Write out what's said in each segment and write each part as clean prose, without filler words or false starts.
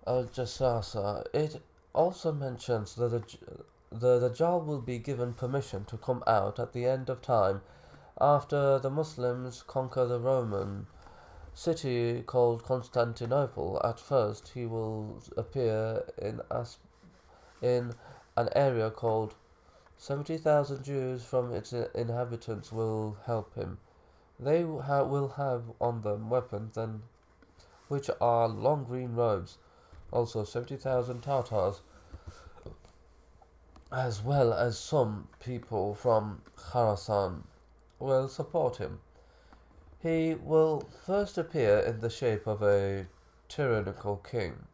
Al-Jassasa. It also mentions that the Dajjal will be given permission to come out at the end of time after the Muslims conquer the Roman city called Constantinople. At first, he will appear in an area called 70,000 Jews from its inhabitants will help him. They will have on them weapons and which are long green robes. Also 70,000 Tatars, as well as some people from Khurasan, will support him. He will first appear in the shape of a tyrannical king.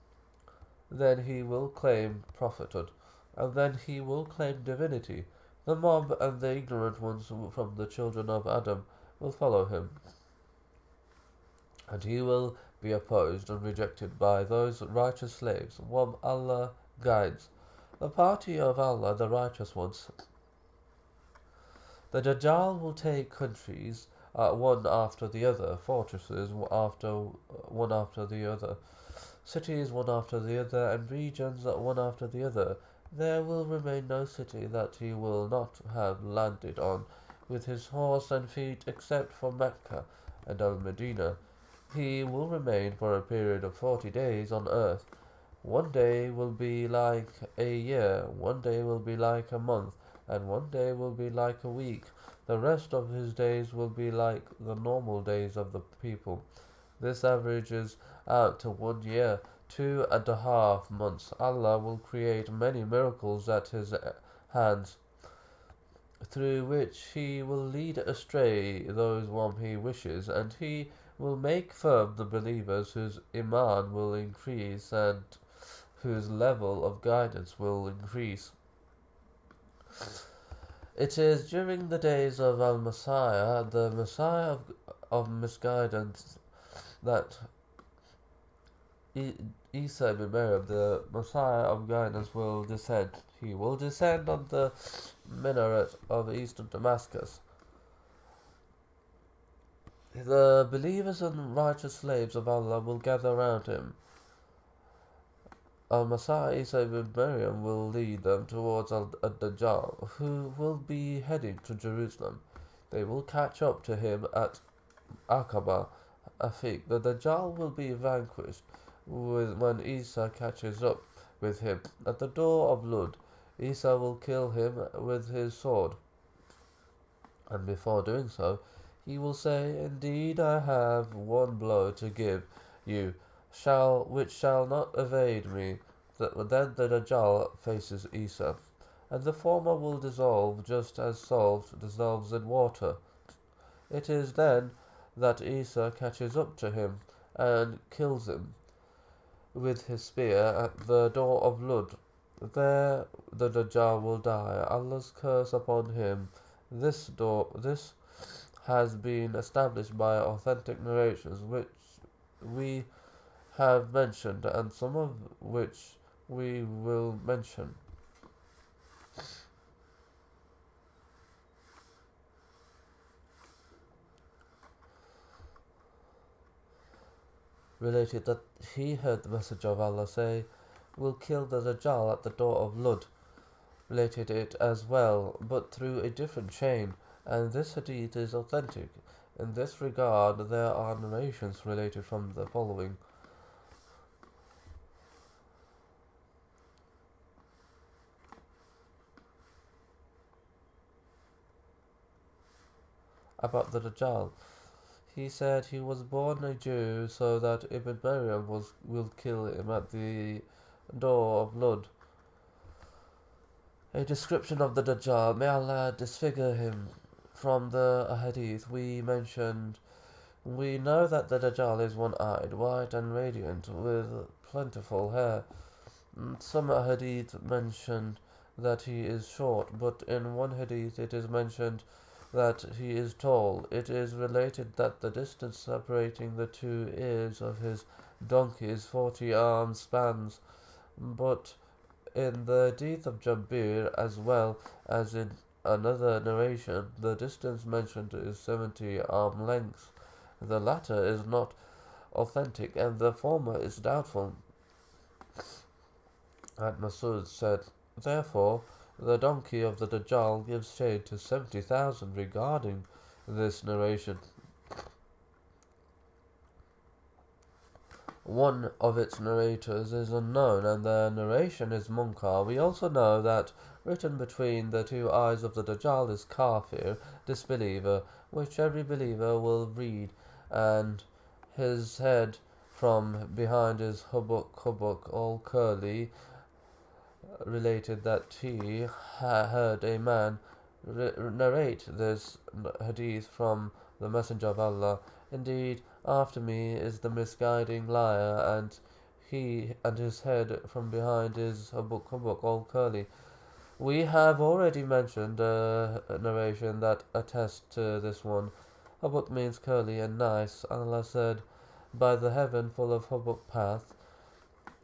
Then he will claim prophethood, and then he will claim divinity. The mob and the ignorant ones from the children of Adam will follow him, and he will be opposed and rejected by those righteous slaves whom Allah guides. The party of Allah, the righteous ones. The Dajjal will take countries one after the other, fortresses one after the other, cities one after the other, and regions one after the other. There will remain no city that he will not have landed on with his horse and feet except for Mecca and Al Medina. He will remain for a period of 40 days on earth. One day will be like a year, one day will be like a month, and one day will be like a week. The rest of his days will be like the normal days of the people. This averages out to 1 year, 2.5 months. Allah will create many miracles at his hands, through which he will lead astray those whom he wishes, and he will make firm the believers whose iman will increase and whose level of guidance will increase. It is during the days of Al-Messiah, the Messiah of misguidance, that Isa ibn Maryam, the Messiah of guidance, will descend. He will descend on the minaret of eastern Damascus. The believers and righteous slaves of Allah will gather round him. Al-Messiah Isa ibn Maryam will lead them towards Al-Dajjal, who will be heading to Jerusalem. They will catch up to him at Aqaba Afiq. The Dajjal will be vanquished when Isa catches up with him at the door of Lud. Isa will kill him with his sword, and before doing so, he will say, "Indeed, I have one blow to give you, which shall not evade me." Then the Dajjal faces Isa, and the former will dissolve just as salt dissolves in water. It is then that Isa catches up to him and kills him with his spear at the door of Lud. There the Dajjal will die. Allah's curse upon him. This has been established by authentic narrations, which we have mentioned, and some of which we will mention. Related that he heard the Messenger of Allah say, "Will kill the Dajjal at the door of Lud." Related it as well, but through a different chain, and this hadith is authentic. In this regard, there are narrations related from the following. About the Dajjal. He said he was born a Jew, so that Ibn Maryam will kill him at the door of Lud. A description of the Dajjal. May Allah disfigure him. From the Ahadeeth we mentioned, we know that the Dajjal is one-eyed, white and radiant, with plentiful hair. Some Hadith mentioned that he is short, but in one Hadith it is mentioned that he is tall. It is related that the distance separating the two ears of his donkey is 40 arm spans, but in the Hadith of Jabir, as well as in another narration, the distance mentioned is 70 arm lengths. The latter is not authentic, and the former is doubtful. And Masud said, therefore, the donkey of the Dajjal gives shade to 70,000 regarding this narration. One of its narrators is unknown, and the narration is Munkar. We also know that written between the two eyes of the Dajjal is Kafir, disbeliever, which every believer will read, and his head from behind is Hubuk, all curly, related that he heard a man narrate this hadith from the Messenger of Allah. Indeed, after me is the misguiding liar, and he and his head from behind is Hubuk, all curly. We have already mentioned a narration that attests to this one. Hubuk means curly and nice. Allah said, by the heaven full of Hubuk path,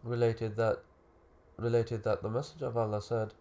related that the Messenger of Allah said,